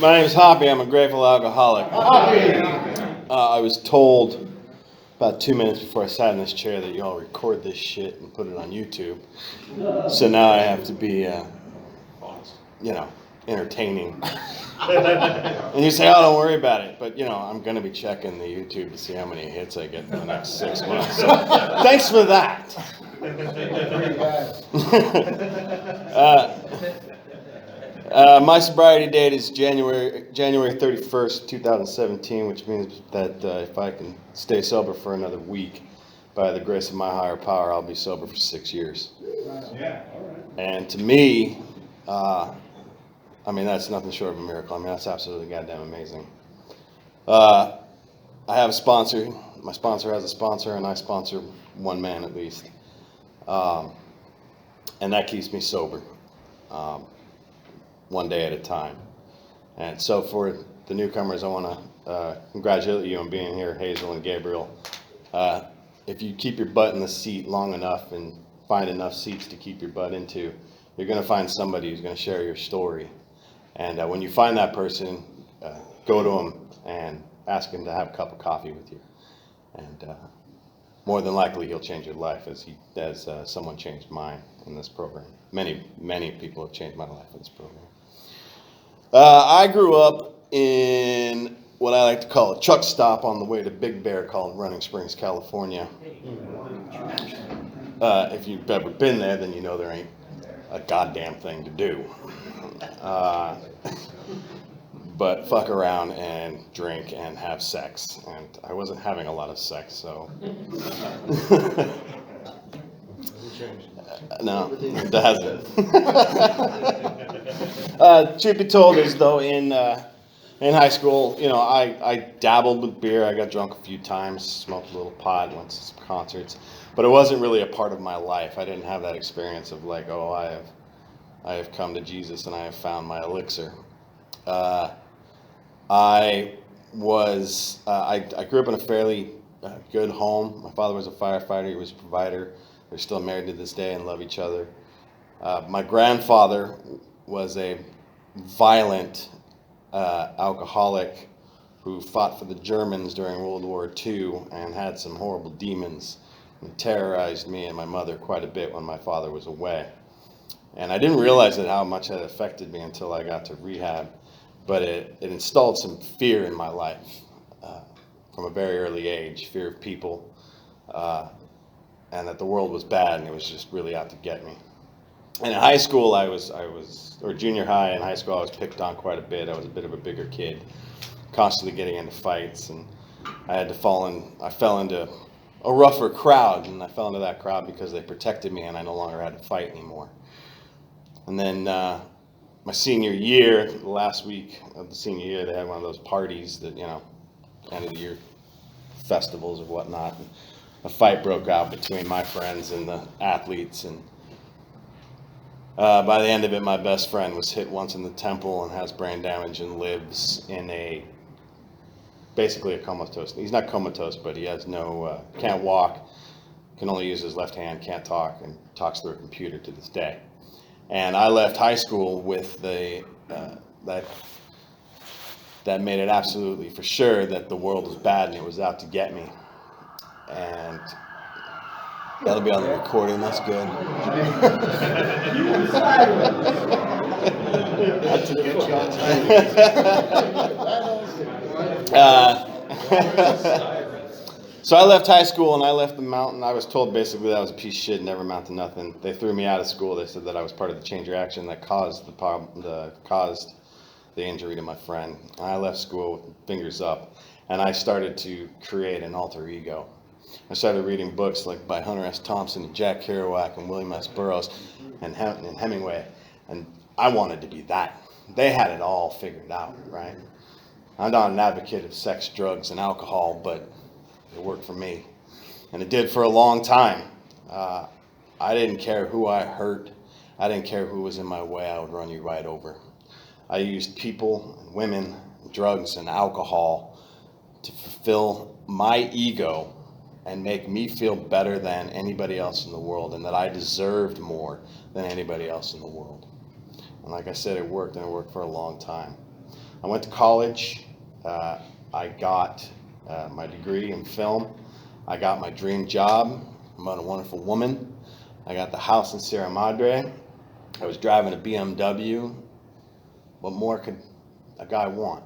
My name is Hoppy. I'm a grateful alcoholic. I was told about 2 minutes before I sat in this chair that you all record this shit and put it on YouTube. So now I have to be, entertaining. And you say, oh, don't worry about it. But, I'm going to be checking the YouTube to see how many hits I get for the next 6 months. So thanks for that. My sobriety date is January 31st, 2017, which means that if I can stay sober for another week, by the grace of my higher power, I'll be sober for 6 years. Yeah, all right. And to me, that's nothing short of a miracle. That's absolutely goddamn amazing. I have a sponsor. My sponsor has a sponsor, and I sponsor one man at least. And that keeps me sober. One day at a time. And so for the newcomers, I want to congratulate you on being here, Hazel and Gabriel. If you keep your butt in the seat long enough and find enough seats to keep your butt into, you're going to find somebody who's going to share your story. And when you find that person, go to them and ask him to have a cup of coffee with you. And more than likely, he'll change your life as someone changed mine in this program. Many people have changed my life in this program. I grew up in what I like to call a truck stop on the way to Big Bear called Running Springs, California. If you've ever been there, then you know there ain't a goddamn thing to do. But fuck around and drink and have sex. And I wasn't having a lot of sex, so. No, it hasn't. Truth be told, is though in high school, I dabbled with beer. I got drunk a few times, smoked a little pot, went to some concerts, but it wasn't really a part of my life. I didn't have that experience of like, oh, I have come to Jesus and I have found my elixir. I grew up in a fairly good home. My father was a firefighter. He was a provider. They're still married to this day and love each other. My grandfather was a violent alcoholic who fought for the Germans during World War II and had some horrible demons. He terrorized me and my mother quite a bit when my father was away. And I didn't realize how much that affected me until I got to rehab. But it installed some fear in my life from a very early age, fear of people. And that the world was bad and it was just really out to get me. And in high school, or junior high and high school, I was picked on quite a bit. I was a bit of a bigger kid, constantly getting into fights, and I fell into a rougher crowd, and I fell into that crowd because they protected me and I no longer had to fight anymore. And then my senior year, the last week of the senior year, they had one of those parties that, end of the year festivals or whatnot. And a fight broke out between my friends and the athletes, and by the end of it, my best friend was hit once in the temple and has brain damage and lives in basically a comatose. He's not comatose, but he has can't walk, can only use his left hand, can't talk, and talks through a computer to this day. And I left high school with that made it absolutely for sure that the world was bad and it was out to get me. And that'll be on the recording. That's good. So I left high school and I left the mountain. I was told basically that I was a piece of shit, never amount to nothing. They threw me out of school. They said that I was part of the chain reaction that caused the injury to my friend. I left school with fingers up, and I started to create an alter ego. I started reading books like by Hunter S. Thompson and Jack Kerouac and William S. Burroughs and Hemingway, and I wanted to be that. They had it all figured out, right? I'm not an advocate of sex, drugs, and alcohol, but it worked for me, and it did for a long time. I didn't care who I hurt. I didn't care who was in my way. I would run you right over. I used people, and women, and drugs, and alcohol to fulfill my ego and make me feel better than anybody else in the world, and that I deserved more than anybody else in the world. And like I said, it worked, and it worked for a long time. I went to college. I got my degree in film. I got my dream job. I met a wonderful woman. I got the house in Sierra Madre. I was driving a BMW. What more could a guy want?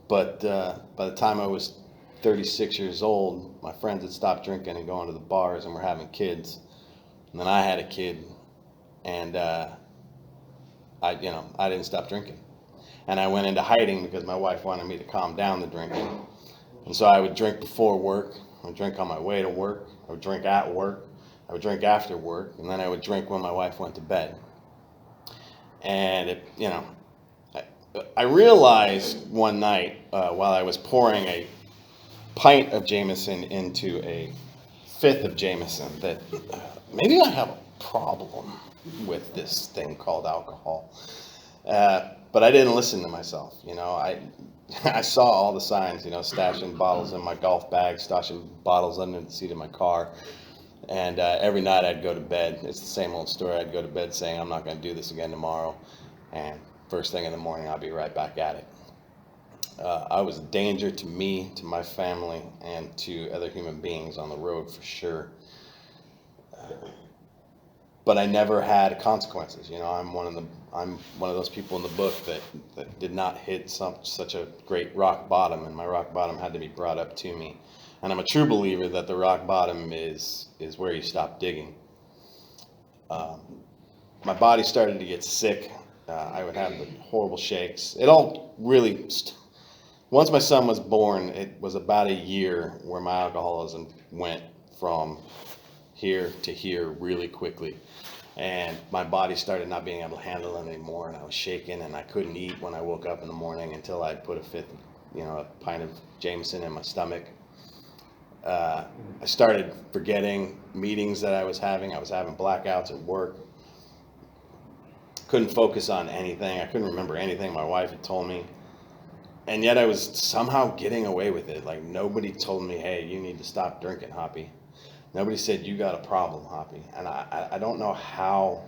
But by the time I was 36 years old, my friends had stopped drinking and going to the bars and were having kids. And then I had a kid, and I didn't stop drinking. And I went into hiding because my wife wanted me to calm down the drinking. And so I would drink before work, I would drink on my way to work, I would drink at work, I would drink after work, and then I would drink when my wife went to bed. And I realized one night while I was pouring a pint of Jameson into a fifth of Jameson that maybe I have a problem with this thing called alcohol. But I didn't listen to myself. I saw all the signs, stashing bottles in my golf bag, stashing bottles under the seat of my car. And every night I'd go to bed. It's the same old story. I'd go to bed saying, I'm not going to do this again tomorrow. And first thing in the morning, I'll be right back at it. I was a danger to me, to my family, and to other human beings on the road for sure. But I never had consequences. I'm one of those people in the book that did not hit such a great rock bottom, and my rock bottom had to be brought up to me. And I'm a true believer that the rock bottom is where you stop digging. My body started to get sick. I would have the horrible shakes. It all really, once my son was born, it was about a year where my alcoholism went from here to here really quickly. And my body started not being able to handle it anymore, and I was shaking, and I couldn't eat when I woke up in the morning until I'd put a pint of Jameson in my stomach. I started forgetting meetings that I was having. I was having blackouts at work. Couldn't focus on anything. I couldn't remember anything my wife had told me. And yet I was somehow getting away with it. Like, nobody told me, hey, you need to stop drinking, Hoppy. Nobody said, you got a problem, Hoppy. And I don't know how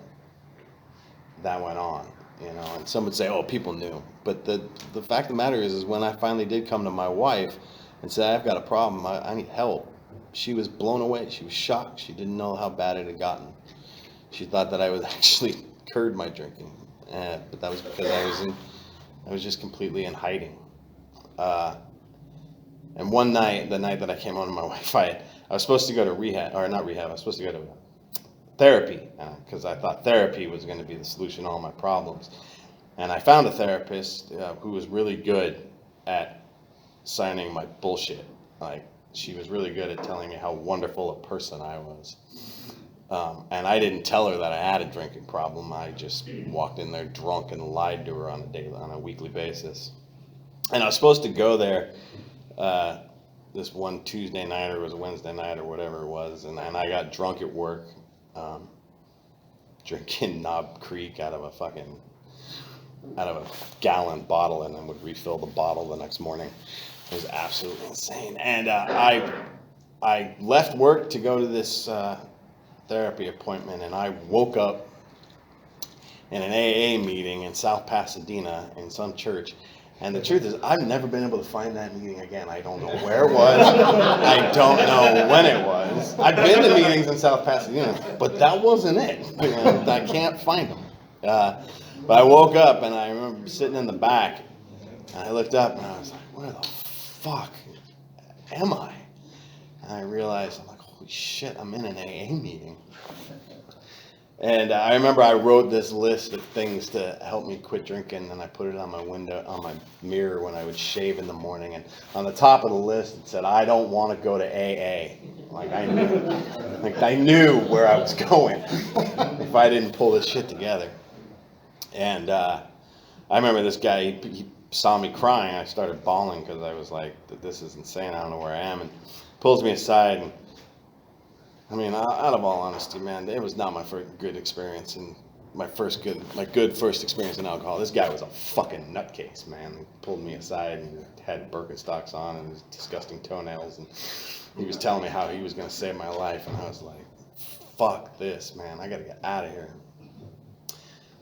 that went on, and some would say, oh, people knew. But the fact of the matter is when I finally did come to my wife and say, I've got a problem, I need help, she was blown away. She was shocked. She didn't know how bad it had gotten. She thought that I was actually curbed my drinking. But that was because I was just completely in hiding. And one night, the night that I came home to my wife, I was supposed to go to rehab, or not rehab, I was supposed to go to therapy, because I thought therapy was going to be the solution to all my problems. And I found a therapist who was really good at signing my bullshit. Like, she was really good at telling me how wonderful a person I was. And I didn't tell her that I had a drinking problem. I just walked in there drunk and lied to her on a weekly basis. And I was supposed to go there this one Tuesday night, or it was a Wednesday night, or whatever it was, and I got drunk at work, drinking Knob Creek out of a gallon bottle, and then would refill the bottle the next morning. It was absolutely insane. And I left work to go to this therapy appointment, and I woke up in an AA meeting in South Pasadena in some church. And the truth is, I've never been able to find that meeting again. I don't know where it was. I don't know when it was. I've been to meetings in South Pasadena, but that wasn't it. I can't find them. But I woke up, and I remember sitting in the back, and I looked up, and I was like, where the fuck am I? And I realized, I'm like, holy shit, I'm in an AA meeting. And I remember I wrote this list of things to help me quit drinking, and I put it on my window, on my mirror when I would shave in the morning. And on the top of the list, it said, I don't want to go to AA. Like, I knew where I was going if I didn't pull this shit together. And I remember this guy, he saw me crying. I started bawling because I was like, this is insane. I don't know where I am. And pulls me aside, and I mean, out of all honesty, man, it was not my first good experience, and my good first experience in alcohol. This guy was a fucking nutcase, man. He pulled me aside and had Birkenstocks on and his disgusting toenails, and he was telling me how he was going to save my life, and I was like, fuck this, man. I got to get out of here.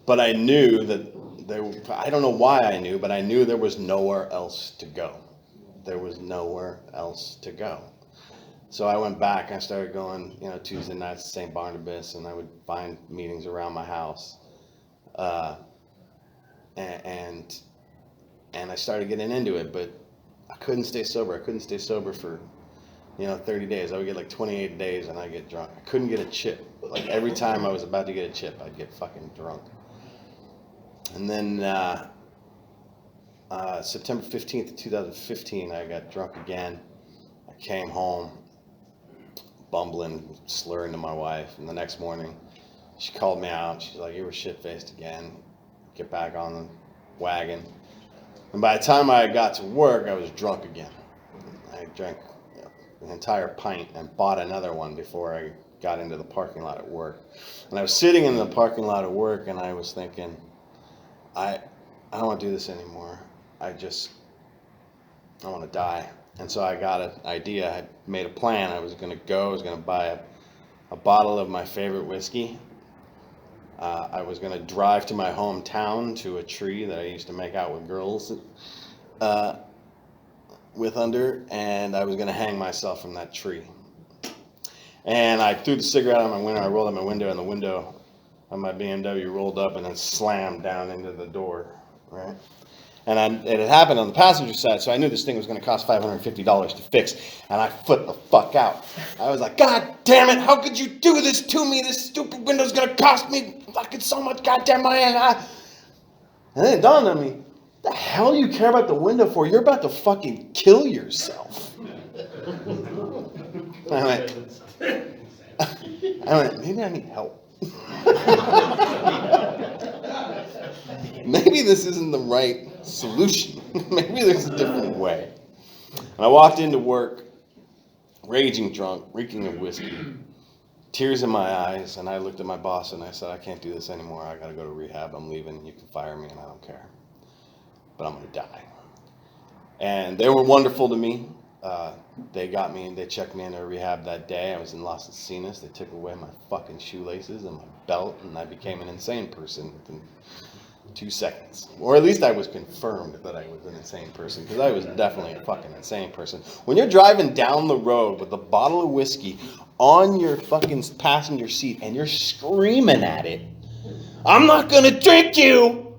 But I knew that I don't know why I knew, but I knew there was nowhere else to go. There was nowhere else to go. So I went back and I started going, Tuesday nights to St. Barnabas, and I would find meetings around my house. And I started getting into it, but I couldn't stay sober. I couldn't stay sober for 30 days. I would get like 28 days and I'd get drunk. I couldn't get a chip. Like every time I was about to get a chip, I'd get fucking drunk. And then September 15th, 2015, I got drunk again. I came home, bumbling, slurring to my wife. And the next morning, she called me out. She's like, "You were shit-faced again. Get back on the wagon." And by the time I got to work, I was drunk again. I drank an entire pint and bought another one before I got into the parking lot at work. And I was sitting in the parking lot at work, and I was thinking, I don't want to do this anymore. I want to die. And so I got an idea. I made a plan. I was going to buy a bottle of my favorite whiskey. I was going to drive to my hometown to a tree that I used to make out with girls with under, and I was going to hang myself from that tree. And I threw the cigarette out my window. I rolled up my window, and the window of my BMW rolled up and then slammed down into the door, right? And it had happened on the passenger side, so I knew this thing was going to cost $550 to fix, and I flipped the fuck out. I was like, "God damn it, how could you do this to me? This stupid window's going to cost me fucking so much goddamn money." And then it dawned on me, the hell do you care about the window for? You're about to fucking kill yourself. I went, maybe I need help. Maybe this isn't the right solution. Maybe there's a different way. And I walked into work, raging drunk, reeking of whiskey, tears in my eyes, and I looked at my boss and I said, "I can't do this anymore. I got to go to rehab. I'm leaving. You can fire me and I don't care. But I'm going to die." And they were wonderful to me. They got me and they checked me into rehab that day. I was in Las Encinas. They took away my fucking shoelaces and my belt, and I became an insane person within 2 seconds. Or at least I was confirmed that I was an insane person, because I was definitely a fucking insane person. When you're driving down the road with a bottle of whiskey on your fucking passenger seat and you're screaming at it, "I'm not gonna drink you!"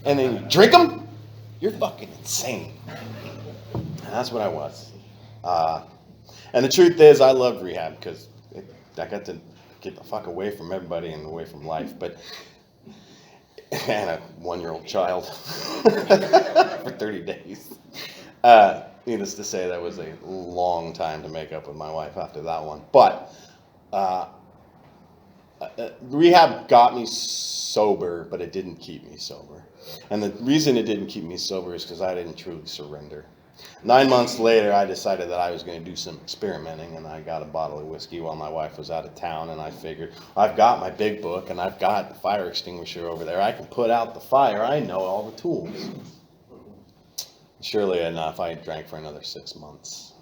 and then you drink them, you're fucking insane. And that's what I was. And the truth is, I loved rehab because I got to get the fuck away from everybody and away from life. And a 1-year-old child for 30 days. Needless to say, that was a long time to make up with my wife after that one. But rehab got me sober, but it didn't keep me sober. And the reason it didn't keep me sober is because I didn't truly surrender. 9 months later, I decided that I was going to do some experimenting, and I got a bottle of whiskey while my wife was out of town, and I figured, I've got my big book, and I've got the fire extinguisher over there. I can put out the fire. I know all the tools. Surely enough, I drank for another 6 months.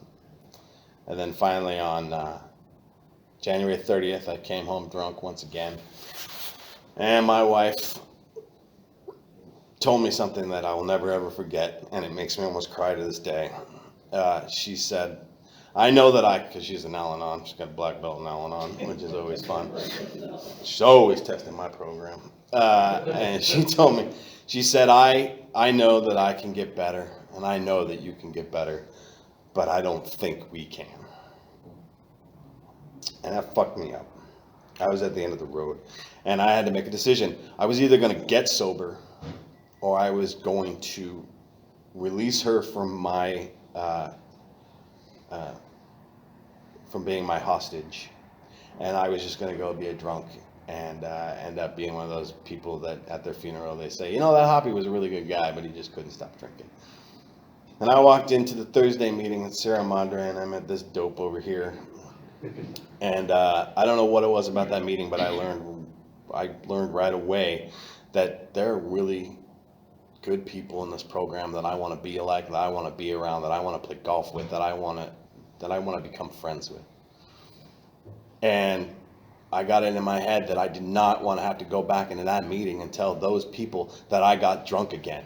And then finally on January 30th, I came home drunk once again, and my wife told me something that I will never ever forget, and it makes me almost cry to this day. She said, "I know that because she's an Al-Anon, she's got a black belt in Al-Anon, which is always fun. She's always testing my program. And she told me, she said, I know that I can get better, and I know that you can get better, but I don't think we can." And that fucked me up. I was at the end of the road, and I had to make a decision. I was either going to get sober, or I was going to release her from my from being my hostage, and I was just going to go be a drunk and end up being one of those people that at their funeral they say, "You know, that Hoppy was a really good guy, but he just couldn't stop drinking." And I walked into the Thursday meeting at Sarah Madre, and I met this dope over here, and I don't know what it was about that meeting, but I learned right away that there are really good people in this program that I want to be like, that I want to be around, that I want to play golf with, that I want to become friends with. And I got it in my head that I did not want to have to go back into that meeting and tell those people that I got drunk again.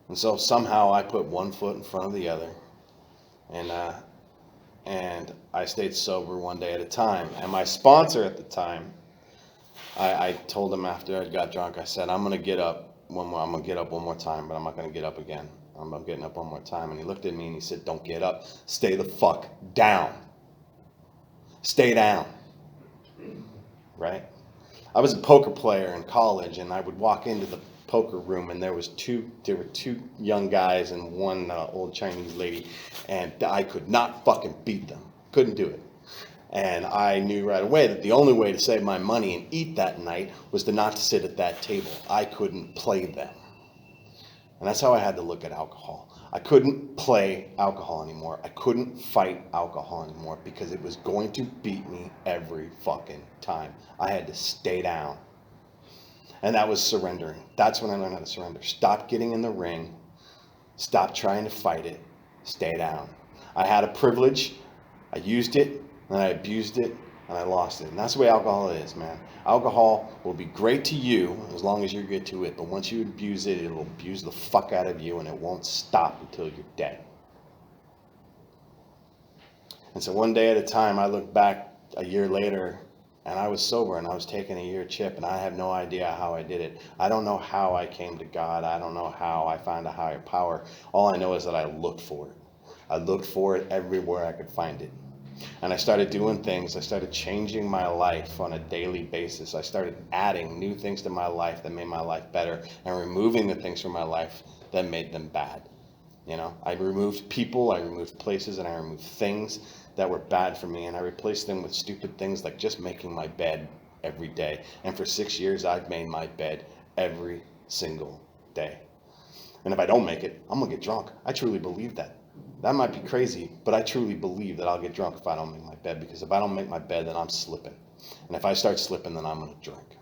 And so somehow I put one foot in front of the other, and I stayed sober one day at a time. And my sponsor at the time, I told him after I got drunk, I said, I'm gonna get up one more time, but I'm not gonna get up again. I'm getting up one more time. And he looked at me and he said, don't get up, stay the fuck down. Stay down. Right? I was a poker player in college, and I would walk into the poker room, and there were two young guys and one old Chinese lady, and I could not fucking beat them. Couldn't do it. And I knew right away that the only way to save my money and eat that night was to not sit at that table. I couldn't play them. And that's how I had to look at alcohol. I couldn't play alcohol anymore. I couldn't fight alcohol anymore because it was going to beat me every fucking time. I had to stay down. And that was surrendering. That's when I learned how to surrender. Stop getting in the ring. Stop trying to fight it. Stay down. I had a privilege. I used it, and I abused it, and I lost it. And that's the way alcohol is, man. Alcohol will be great to you as long as you get to it, but once you abuse it, it'll abuse the fuck out of you, and it won't stop until you're dead. And so one day at a time, I look back a year later, and I was sober, and I was taking a year chip, and I have no idea how I did it. I don't know how I came to God. I don't know how I found a higher power. All I know is that I looked for it. I looked for it everywhere I could find it. And I started doing things. I started changing my life on a daily basis. I started adding new things to my life that made my life better, and removing the things from my life that made them bad. You know, I removed people, I removed places, and I removed things that were bad for me, and I replaced them with stupid things like just making my bed every day. And for 6 years, I've made my bed every single day. And if I don't make it, I'm gonna get drunk. I truly believe that. That might be crazy, but I truly believe that I'll get drunk if I don't make my bed, because if I don't make my bed, then I'm slipping. And if I start slipping, then I'm going to drink.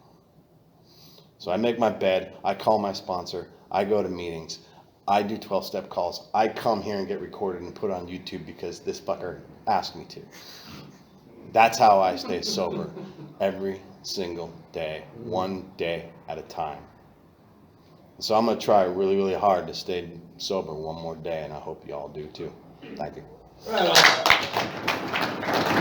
So I make my bed, I call my sponsor, I go to meetings, I do 12-step calls. I come here and get recorded and put on YouTube because this fucker asked me to. That's how I stay sober every single day, one day at a time. So I'm going to try really, really hard to stay sober one more day, and I hope you all do too. Thank you. Right on.